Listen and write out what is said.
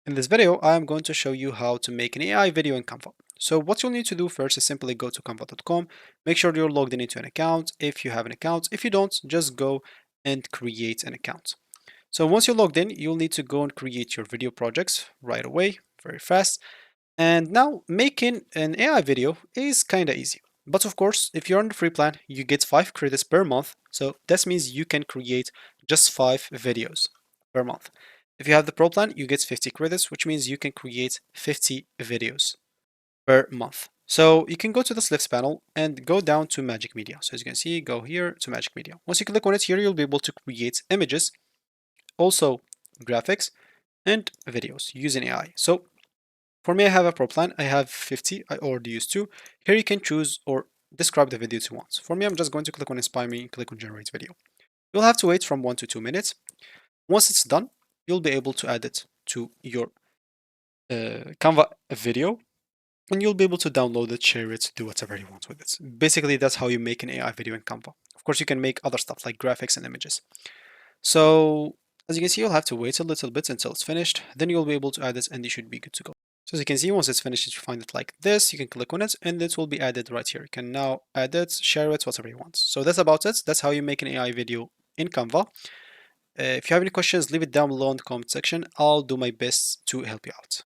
In this video, I'm going to show you how to make an AI video in Canva. So what you'll need to do first is simply go to canva.com, make sure you're logged in into an account if you have an account. If you don't, just go and create an account. So once you're logged in, you'll need to go and create your video projects right away, very fast. And now making an AI video is kind of easy. But of course, if you're on the free plan, you get 5 credits per month. So this means you can create just 5 videos per month. If you have the pro plan, you get 50 credits, which means you can create 50 videos per month. So you can go to this left panel and go down to Magic Media. So as you can see, go here to Magic Media. Once you click on it here, you'll be able to create images, also graphics, and videos using AI. So for me, I have a pro plan. I have 50. I already used to. Here you can choose or describe the videos you want. For me, I'm just going to click on Inspire Me, click on Generate Video. You'll have to wait from 1 to 2 minutes. Once it's done, you'll be able to add it to your Canva video, and you'll be able to download it, share it, do whatever you want with it. Basically, that's how you make an AI video in Canva. Of course, you can make other stuff like graphics and images. So as you can see, you'll have to wait a little bit until it's finished. Then you'll be able to add it and you should be good to go. So as you can see, once it's finished, you find it like this. You can click on it and it will be added right here. You can now add it, share it, whatever you want. So that's about it. That's how you make an AI video in Canva. If you have any questions, leave it down below in the comment section. I'll do my best to help you out.